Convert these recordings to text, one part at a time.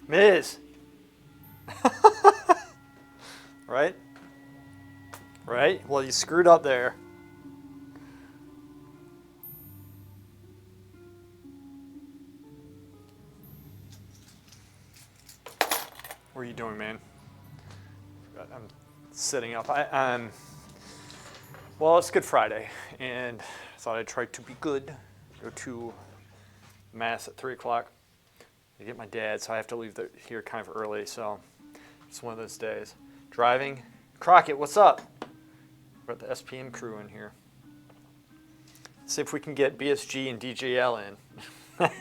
Miz. Right? Right? Well, you screwed up there. What are you doing, man? I'm sitting up. Well, it's Good Friday, and I thought I'd try to be good. Go to Mass at 3 o'clock. I get my dad, so I have to leave here kind of early, so it's one of those days. Driving. Crockett, what's up? We've got the SPM crew in here. See if we can get BSG and DJL in.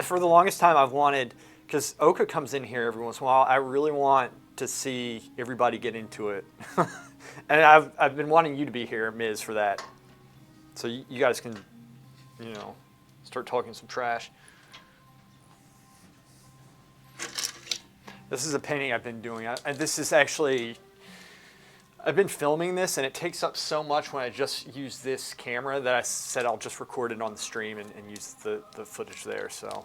For the longest time, I've wanted, because Oka comes in here every once in a while, I really want to see everybody get into it. And I've been wanting you to be here, Miz, for that. So you guys can, start talking some trash. This is a painting I've been doing. This is actually, I've been filming this, and it takes up so much when I just use this camera that I said I'll just record it on the stream and use the footage there. So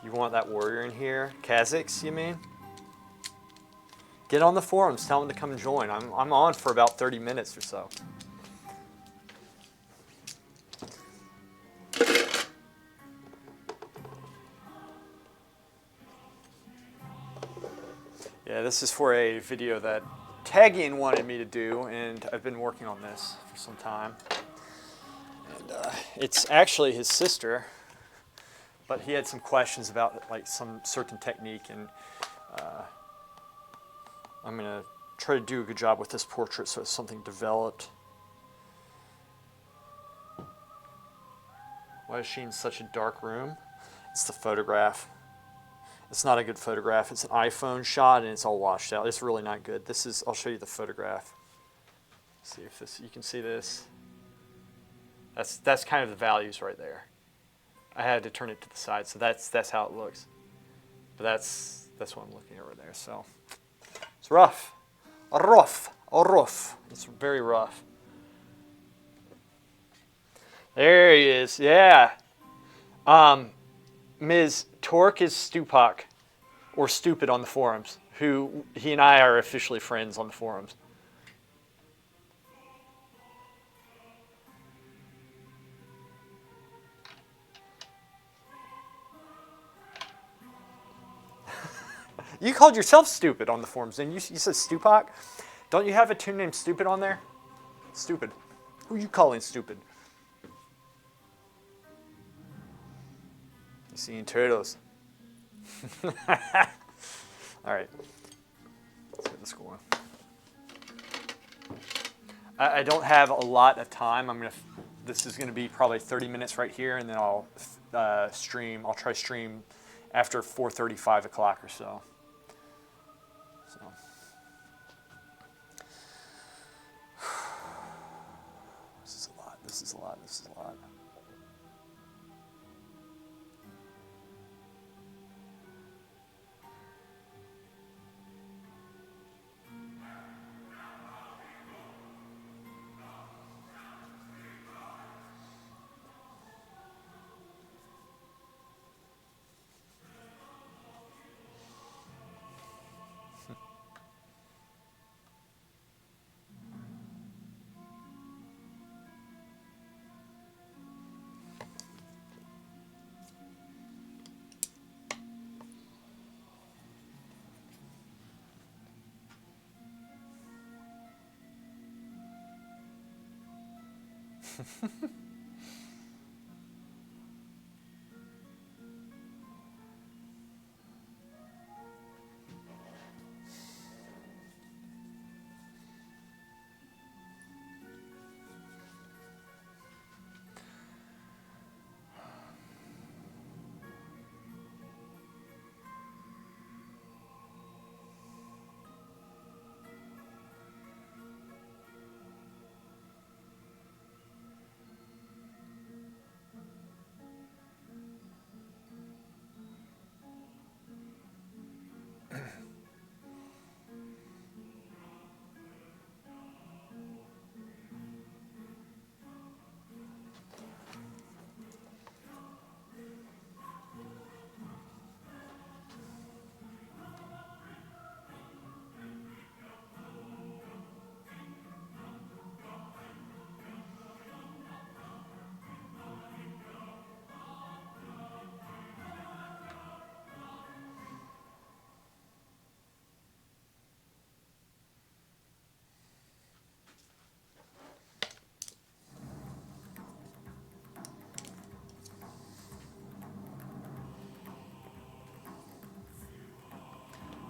you want that warrior in here? Kazakhs, you mean? Get on the forums. Tell them to come and join. I'm on for about 30 minutes or so. Yeah, this is for a video that Tagian wanted me to do, and I've been working on this for some time. And it's actually his sister, but he had some questions about like some certain technique, and I'm going to try to do a good job with this portrait so it's something developed. Why is she in such a dark room? It's the photograph. It's not a good photograph. It's an iPhone shot and it's all washed out. It's really not good. I'll show you the photograph. See if you can see this. That's kind of the values right there. I had to turn it to the side, so that's how it looks. But that's what I'm looking at right there. So it's rough. Rough. It's very rough. There he is. Yeah. Ms. Torque is Stupak, or Stupid on the forums, who he and I are officially friends on the forums. You called yourself Stupid on the forums, and you said Stupak? Don't you have a tune named Stupid on there? Stupid. Who are you calling Stupid? You seeing turtles? All right. Let's get this going. I don't have a lot of time. This is gonna be probably 30 minutes right here, and then I'll stream. I'll try stream after 4:30, 5 o'clock or so. This is a lot.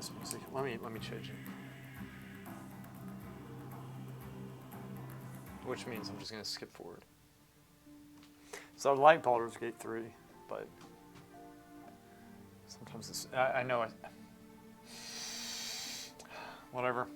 this music. Let me change it. Which means I'm just gonna skip forward. So I like Baldur's Gate 3, but sometimes it's, I know it. Whatever.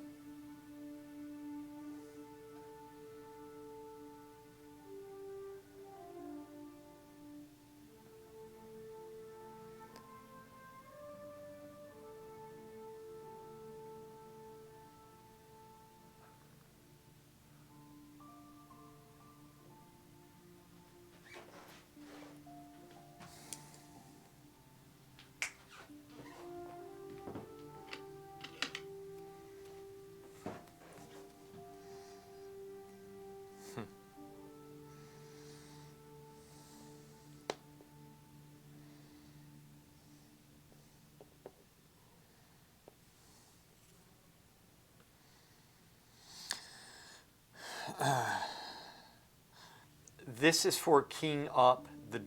This is for keying up the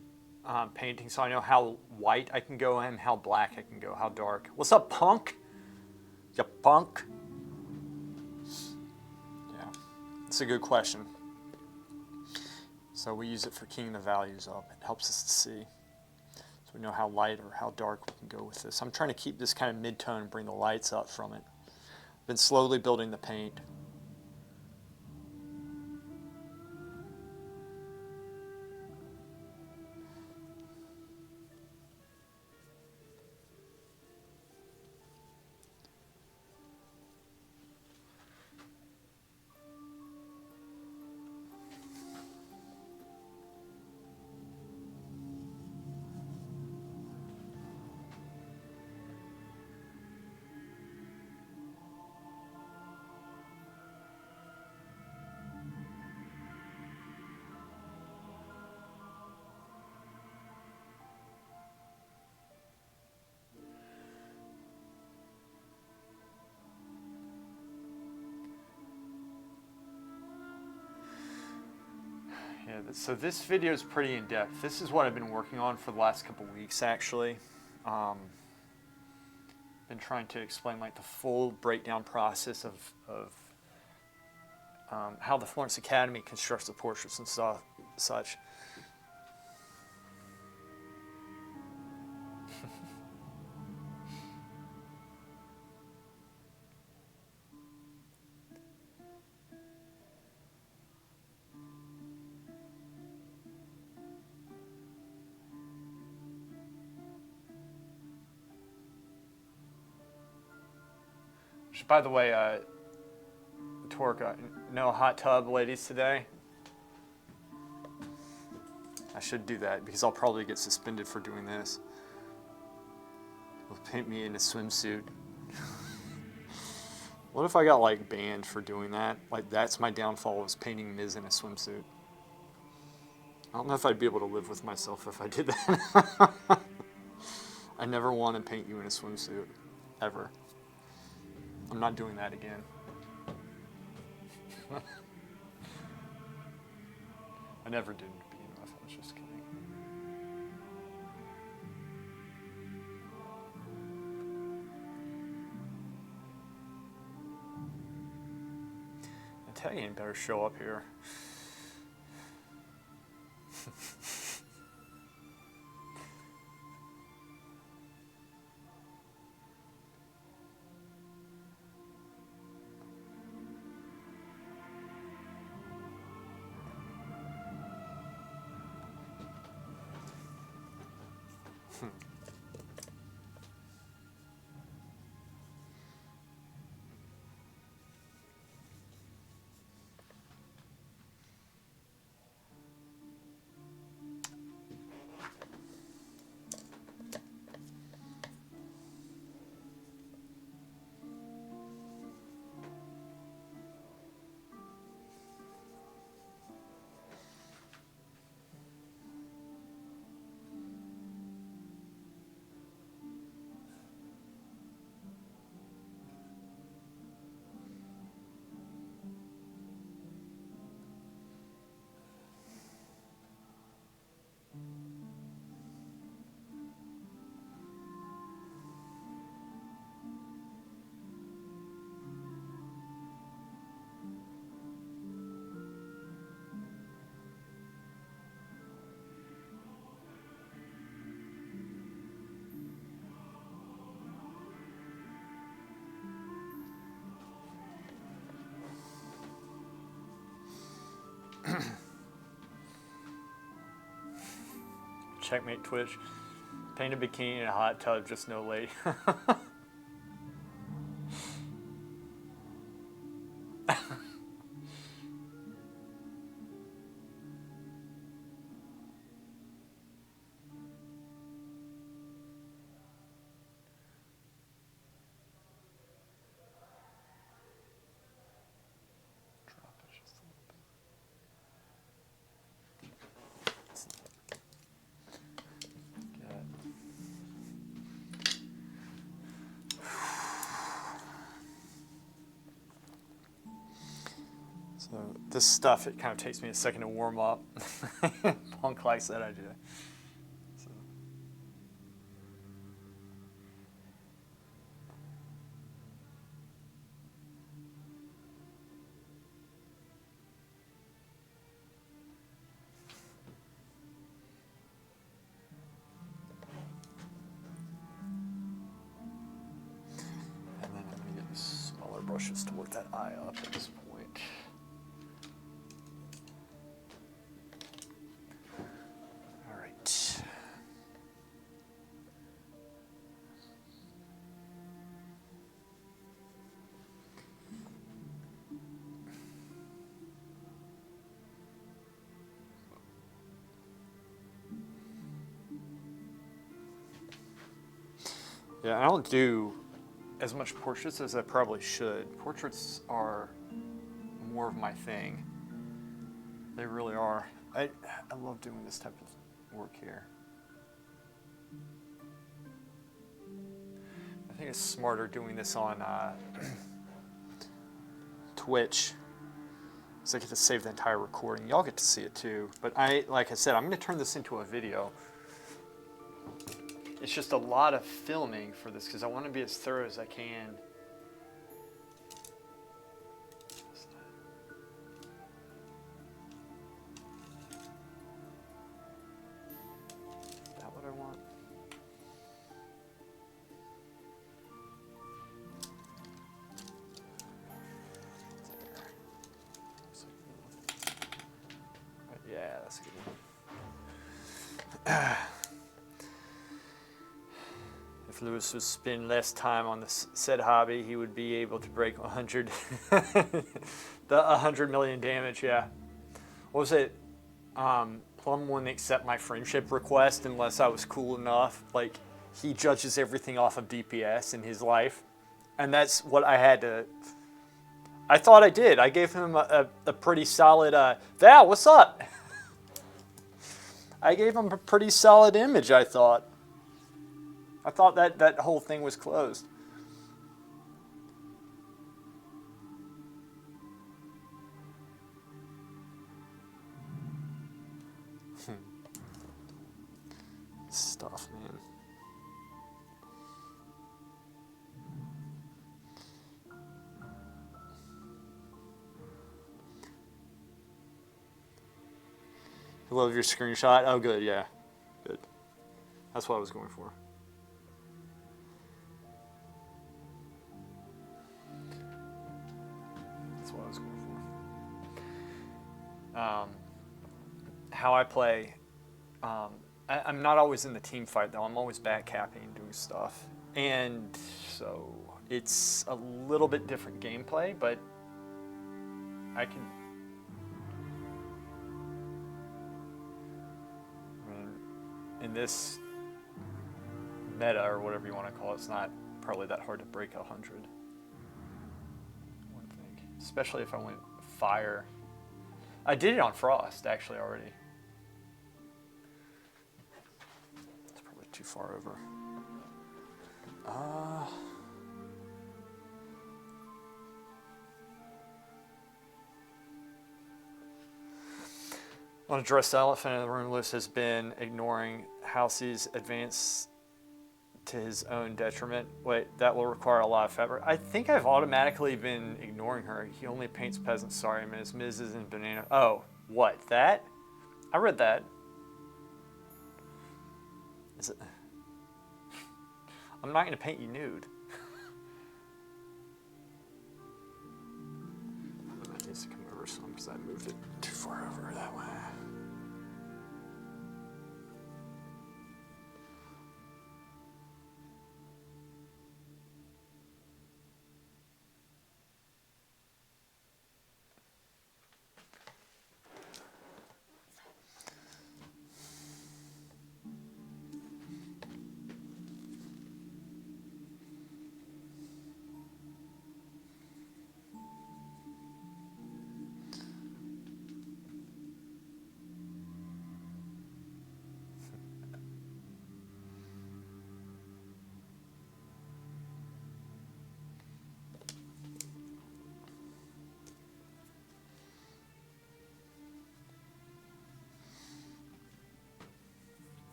painting, so I know how white I can go and how black I can go, how dark. What's up, punk? You punk? Yeah, it's a good question. So we use it for keying the values up. It helps us to see. So we know how light or how dark we can go with this. I'm trying to keep this kind of mid-tone and bring the lights up from it. Been slowly building the paint. Yeah, so this video is pretty in-depth. This is what I've been working on for the last couple weeks, actually. Been trying to explain like the full breakdown process of how the Florence Academy constructs the portraits and such. Which, by the way, Torque, no hot tub ladies today. I should do that because I'll probably get suspended for doing this. They'll paint me in a swimsuit. What if I got like banned for doing that? Like that's my downfall, was painting Miz in a swimsuit. I don't know if I'd be able to live with myself if I did that. I never want to paint you in a swimsuit, ever. I'm not doing that again. I never did to begin with, I was just kidding. Italian better show up here. Checkmate Twitch. Paint a bikini in a hot tub, just no lady. So this stuff, it kind of takes me a second to warm up. Punk likes that idea. So. And then I'm going to get smaller brushes to work that eye up at this point. Yeah, I don't do as much portraits as I probably should. Portraits are more of my thing. They really are. I love doing this type of work here. I think it's smarter doing this on Twitch, so I get to save the entire recording. Y'all get to see it too. But like I said, I'm going to turn this into a video. It's just a lot of filming for this because I want to be as thorough as I can. Is that what I want? There. Yeah, that's a good one. If Lewis was spend less time on the said hobby, he would be able to break 100, the 100 million damage. Yeah. What was it? Plum wouldn't accept my friendship request unless I was cool enough. Like, he judges everything off of DPS in his life, and that's what I had to. I thought I did. I gave him a pretty solid. Val, what's up? I gave him a pretty solid image. I thought that whole thing was closed. Stuff, man. I love your screenshot. Oh, good, yeah. Good. That's what I was going for. How I play, I'm not always in the team fight though. I'm always back capping and doing stuff, and so it's a little bit different gameplay, but I can. I mean, in this meta or whatever you want to call it, it's not probably that hard to break 100. I wouldn't think, especially if I went fire. I did it on Frost, actually, already. It's probably too far over. I want to address the elephant in the room. Lewis has been ignoring Halsey's advance to his own detriment. Wait, that will require a lot of fabric. I think I've automatically been ignoring her. He only paints peasants. Sorry, Ms. Ms. isn't banana. Oh, what? That? I read that. Is it? I'm not going to paint you nude. That needs to come over some because I moved it too far over that way.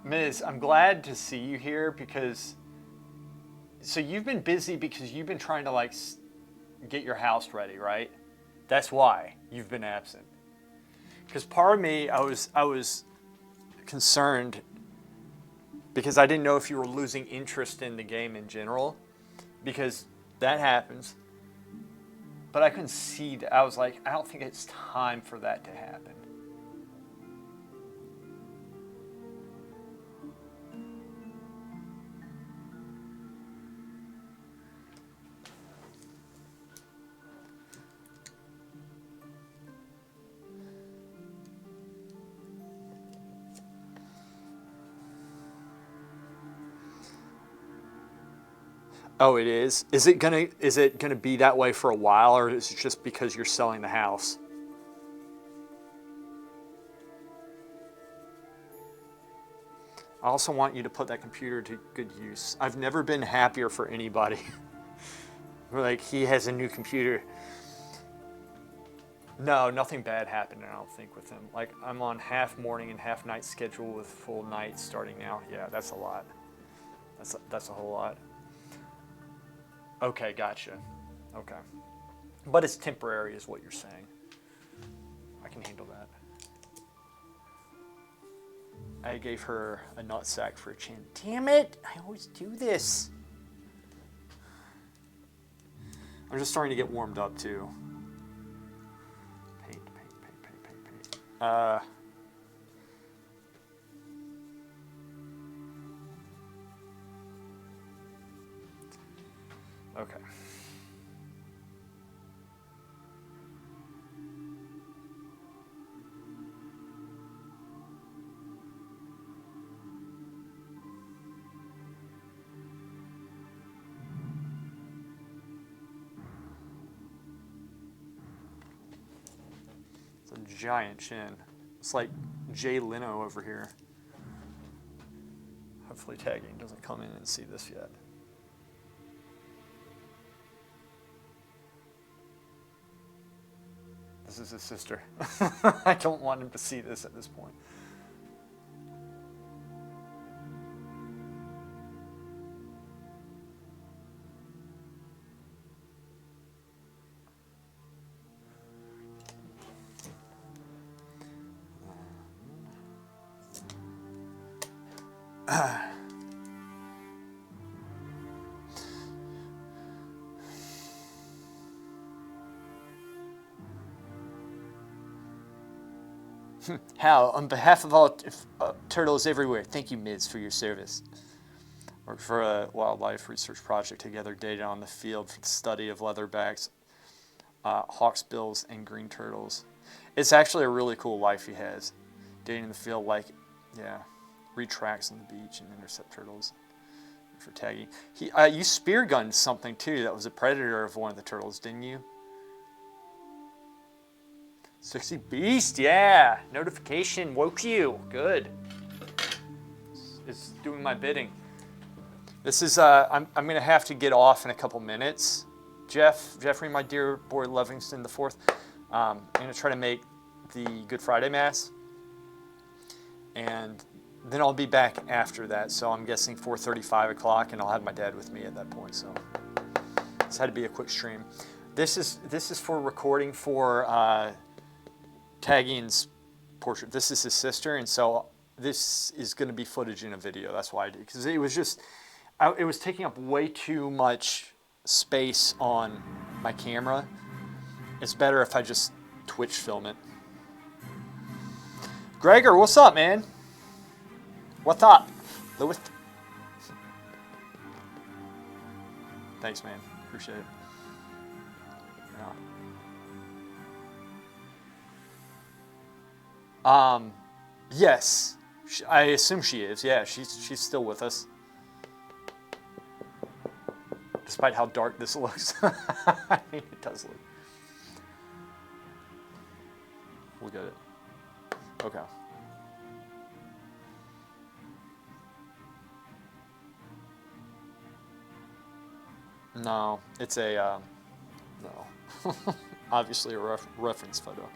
Miz, I'm glad to see you here because, so you've been busy because you've been trying to like get your house ready, right? That's why you've been absent. Because part of me, I was concerned because I didn't know if you were losing interest in the game in general, because that happens. But I couldn't see that. I was like, I don't think it's time for that to happen. Oh, it is. Is it gonna be that way for a while, or is it just because you're selling the house? I also want you to put that computer to good use. I've never been happier for anybody. Like, he has a new computer. No, nothing bad happened, I don't think, with him. Like, I'm on half morning and half night schedule with full night starting now. Yeah, that's a lot. That's a whole lot. Okay, gotcha. Okay. But it's temporary is what you're saying. I can handle that. I gave her a nutsack for a chin. Damn it! I always do this. I'm just starting to get warmed up too. Paint. Okay. It's a giant chin. It's like Jay Leno over here. Hopefully tagging doesn't come in and see this yet. This is his sister. I don't want him to see this at this point. Hal, on behalf of all turtles everywhere, thank you, Miz, for your service. Worked for a wildlife research project to gather data on the field for the study of leatherbacks, hawksbills, and green turtles. It's actually a really cool life he has. Dating in the field, like, yeah, read tracks on the beach and intercept turtles for tagging. You spear gunned something too that was a predator of one of the turtles, didn't you? 60 Beast, yeah. Notification woke you. Good. It's doing my bidding. This is, I'm going to have to get off in a couple minutes. Jeffrey, my dear boy Livingston the Fourth, I'm going to try to make the Good Friday Mass. And then I'll be back after that. So I'm guessing 4:30, 5 o'clock, and I'll have my dad with me at that point. So this had to be a quick stream. This is for recording for Tagging's portrait. This is his sister, and so this is going to be footage in a video. That's why I did, because it was just, it was taking up way too much space on my camera. It's better if I just Twitch film it. Gregor, what's up, man? What's up, Lewis? Thanks, man. Appreciate it. Yeah. Yes, I assume she is. Yeah, she's still with us, despite how dark this looks. I mean, it does look. We'll get it. Okay. No, it's a no. Obviously a reference photo.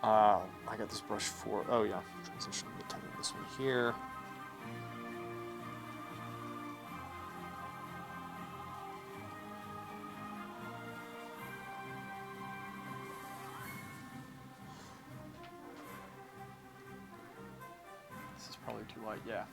I got this brush for, oh yeah, transition, this one here. Probably too light, yeah.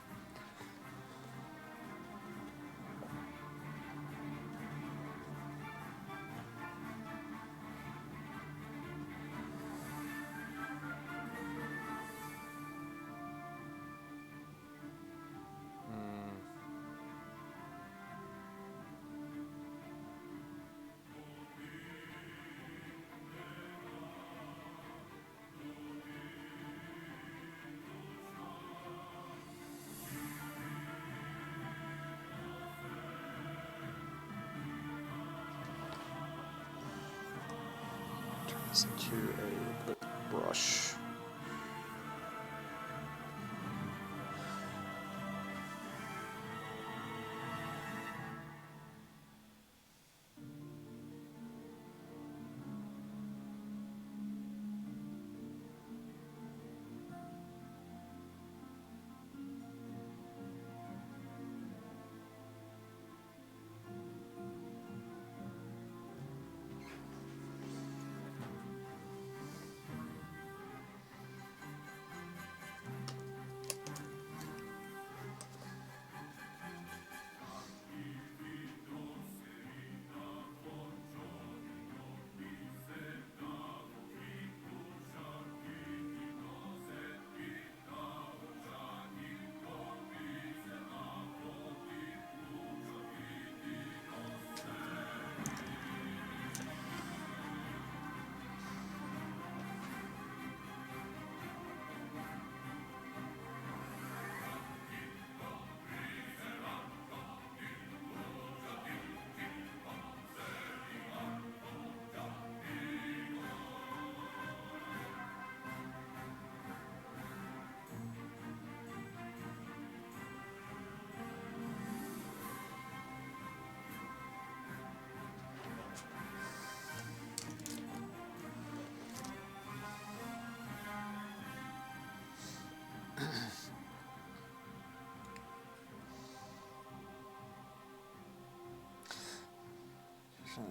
Turn this into a lip brush.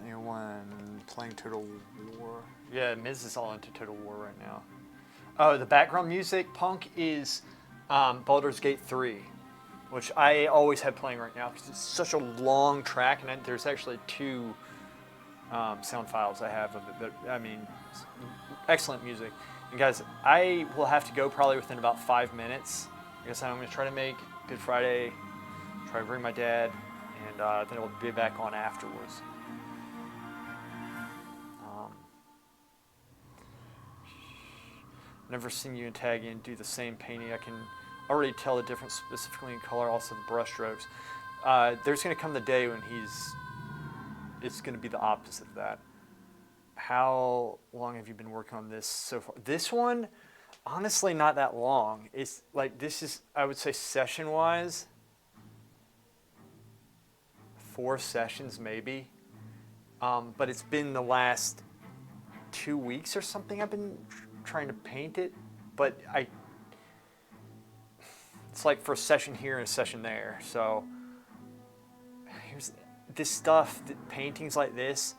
Anyone playing Total War? Yeah, Miz is all into Total War right now. Oh, the background music, Punk, is Baldur's Gate 3, which I always have playing right now because it's such a long track, and there's actually 2 sound files I have of it. But I mean, excellent music. And guys, I will have to go probably within about 5 minutes. I guess I'm going to try to make Good Friday, try to bring my dad, and then we'll be back on afterwards. Never seen you and Taggy and do the same painting. I can already tell the difference specifically in color, also the brush strokes. There's going to come the day when it's going to be the opposite of that. How long have you been working on this so far? This one, honestly, not that long. It's like, this is, I would say, session-wise, 4 sessions maybe. But it's been the last 2 weeks or something I've been trying to paint it, but it's like for a session here and a session there. So here's this stuff, paintings like this,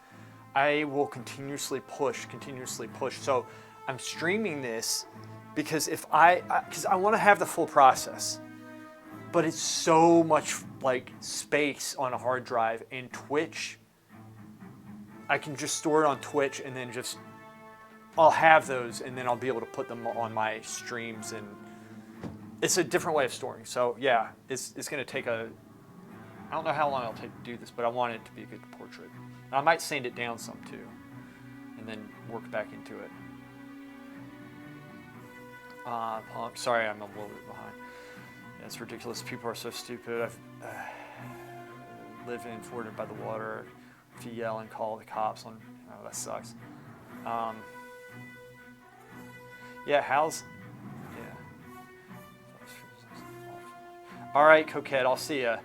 I will continuously push. So I'm streaming this because because I want to have the full process, but it's so much like space on a hard drive, and Twitch, I can just store it on Twitch and then I'll have those, and then I'll be able to put them on my streams, and it's a different way of storing. So yeah, it's going to take I don't know how long it'll take to do this, but I want it to be a good portrait. And I might sand it down some too, and then work back into it. I'm sorry, I'm a little bit behind. Yeah, it's ridiculous. People are so stupid. I've live in Florida by the water. If you yell and call the cops on, oh, that sucks. Yeah, yeah. All right, Coquette, I'll see ya.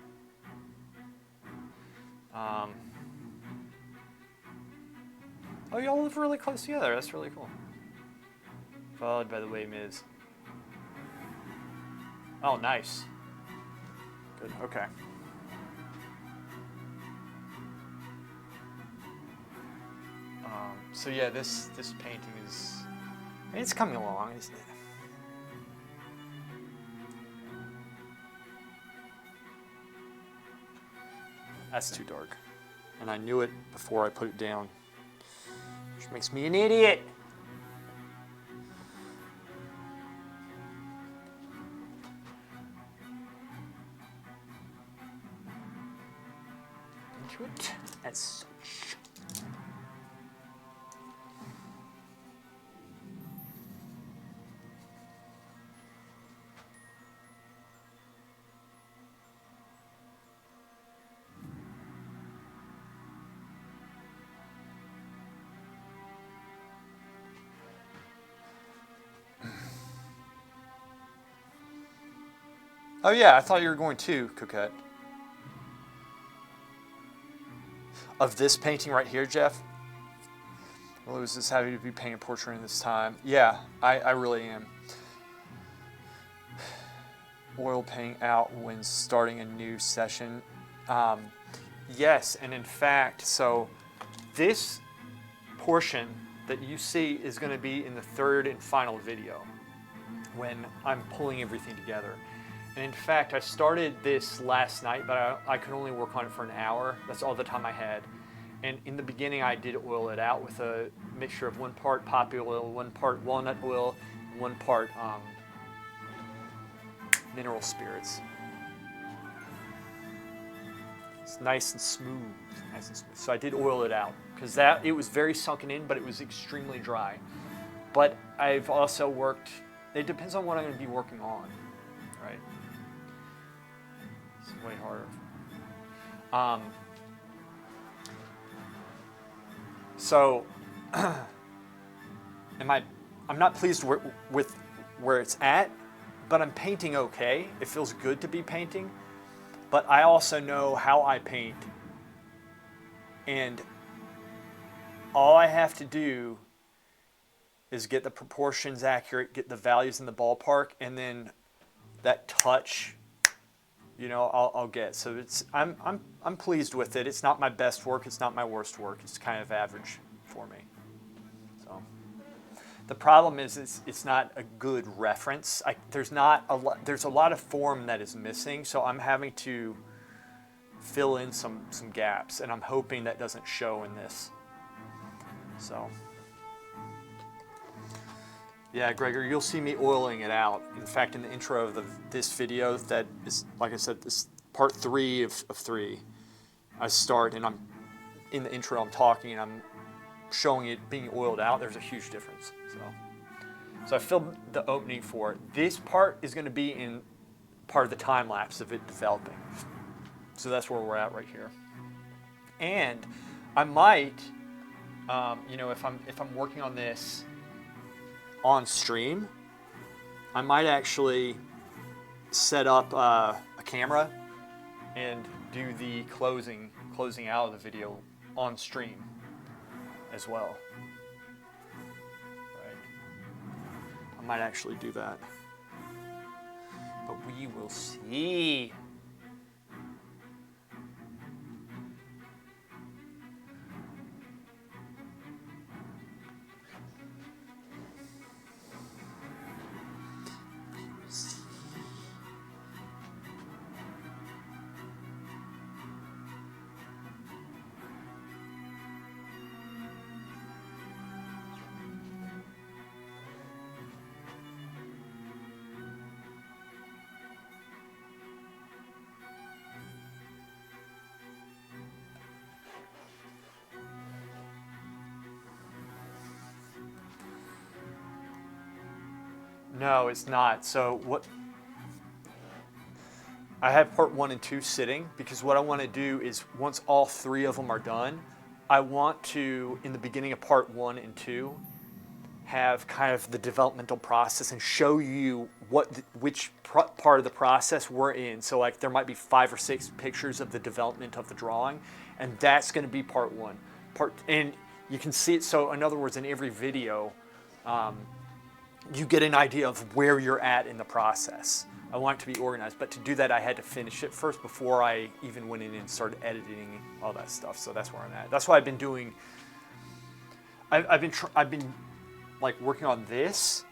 Oh, y'all live really close together. That's really cool. Followed by the way, Miz. Oh, nice. Good. Okay. So yeah, this painting is, it's coming along. That's too dark. And I knew it before I put it down. Which makes me an idiot. Into it as such. Oh yeah, I thought you were going to, Coquette. Of this painting right here, Jeff? Well, was this happy to be painting a portrait in this time? Yeah, I really am. Oil paint out when starting a new session. Yes, and in fact, so this portion that you see is going to be in the third and final video when I'm pulling everything together. And in fact, I started this last night, but I could only work on it for an hour. That's all the time I had. And in the beginning, I did oil it out with a mixture of 1 part poppy oil, 1 part walnut oil, 1 part mineral spirits. It's nice and smooth, nice and smooth. So I did oil it out because it was very sunken in, but it was extremely dry. But I've also worked. It depends on what I'm going to be working on, right? It's way harder. So, I'm not pleased with where it's at, but I'm painting okay. It feels good to be painting, but I also know how I paint, and all I have to do is get the proportions accurate, get the values in the ballpark, and then that touch, you know, I'll get. So I'm pleased with it. It's not my best work. It's not my worst work. It's kind of average for me. So the problem is it's not a good reference. There's a lot of form that is missing. So I'm having to fill in some gaps, and I'm hoping that doesn't show in this. So yeah, Gregor, you'll see me oiling it out. In fact, in the intro of this video, that is, like I said, this part 3 of 3, I start and I'm in the intro. I'm talking and I'm showing it being oiled out. There's a huge difference. So I filmed the opening for it. This part is going to be in part of the time lapse of it developing. So that's where we're at right here. And I might, if I'm working on this on stream, I might actually set up a camera and do the closing out of the video on stream as well. Right? I might actually do that, but we will see. No, it's not. So what I have part 1 and 2 sitting because what I want to do is once all 3 of them are done, I want to, in the beginning of part 1 and 2, have kind of the developmental process and show you which part of the process we're in. So like there might be 5 or 6 pictures of the development of the drawing, and that's going to be part 1. And you can see it. So in other words, in every video, you get an idea of where you're at in the process. I want it to be organized, but to do that, I had to finish it first before I even went in and started editing all that stuff. So that's where I'm at. That's why I've been doing. I've been like working on this,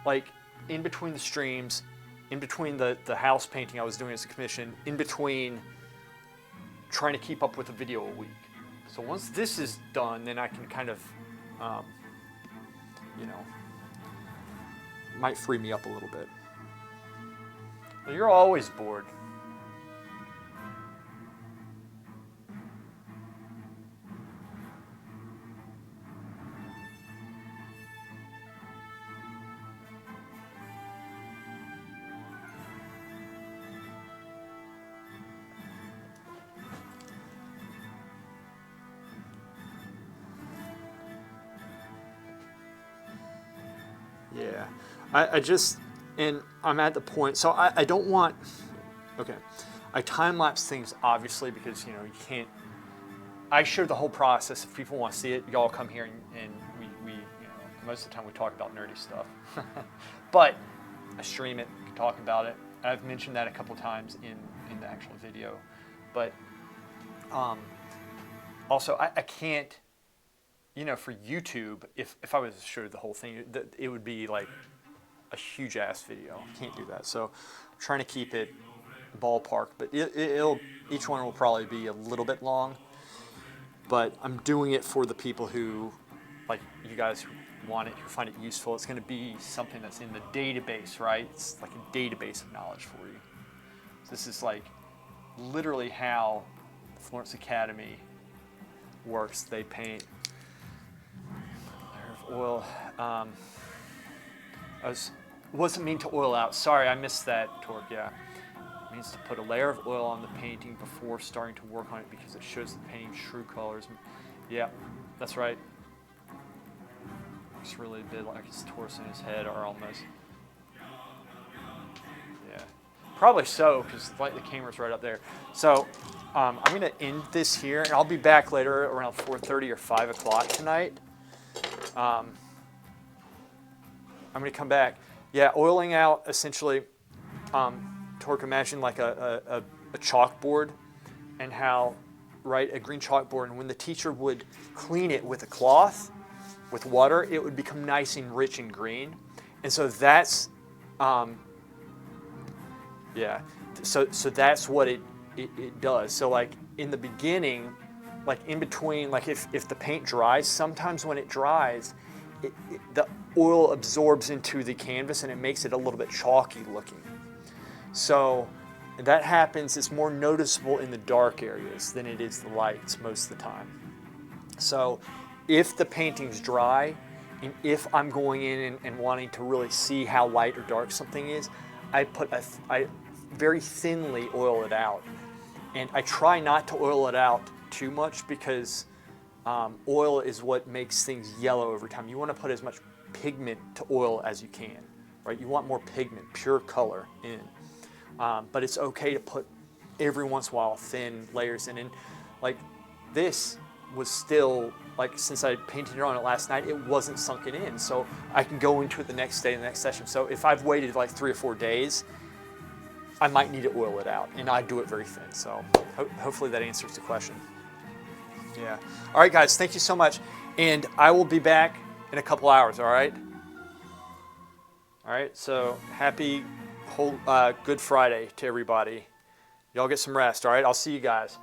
like in between the streams, in between the house painting I was doing as a commission, in between trying to keep up with a video a week. So once this is done, then I can kind of, you know, might free me up a little bit. You're always bored. Yeah, I just, and I'm at the point, so I don't want, okay, I time-lapse things obviously because, you know, you can't, I share the whole process. If people want to see it, y'all come here and we, you know, most of the time we talk about nerdy stuff. But I stream it, can talk about it. I've mentioned that a couple times in the actual video. But also, I can't, you know, for YouTube, if I was to show the whole thing, it would be like a huge ass video. I can't do that. So I'm trying to keep it ballpark, but it'll each one will probably be a little bit long. But I'm doing it for the people who, like you guys who want it, who find it useful. It's going to be something that's in the database, right? It's like a database of knowledge for you. So this is like literally how the Florence Academy works. They paint layer of oil. Wasn't mean to oil out. Sorry, I missed that, Torque. Yeah. It means to put a layer of oil on the painting before starting to work on it because it shows the painting's true colors. Yeah, that's right. Looks really a bit like his torso and his head are almost. Yeah, probably so because like the camera's right up there. So I'm going to end this here, and I'll be back later around 4:30 or 5 o'clock tonight. I'm going to come back. Yeah, oiling out essentially. Torque, imagine like a chalkboard and how, right, a green chalkboard, and when the teacher would clean it with a cloth, with water, it would become nice and rich and green. And so that's, yeah, so that's what it does. So like in the beginning, like in between, like if the paint dries, sometimes when it dries, the oil absorbs into the canvas and it makes it a little bit chalky looking. So that happens, it's more noticeable in the dark areas than it is the lights most of the time. So if the painting's dry, and if I'm going in and wanting to really see how light or dark something is, I very thinly oil it out. And I try not to oil it out too much because oil is what makes things yellow over time. You want to put as much pigment to oil as you can, right? You want more pigment, pure color in. But it's okay to put every once in a while thin layers in. And like this was still, like since I painted on it last night, it wasn't sunken in. So I can go into it the next day, the next session. So if I've waited like 3 or 4 days, I might need to oil it out. And I do it very thin. So hopefully that answers the question. Yeah. All right, guys, thank you so much. And I will be back in a couple hours, all right? All right, so happy Good Friday to everybody. Y'all get some rest, all right? I'll see you guys.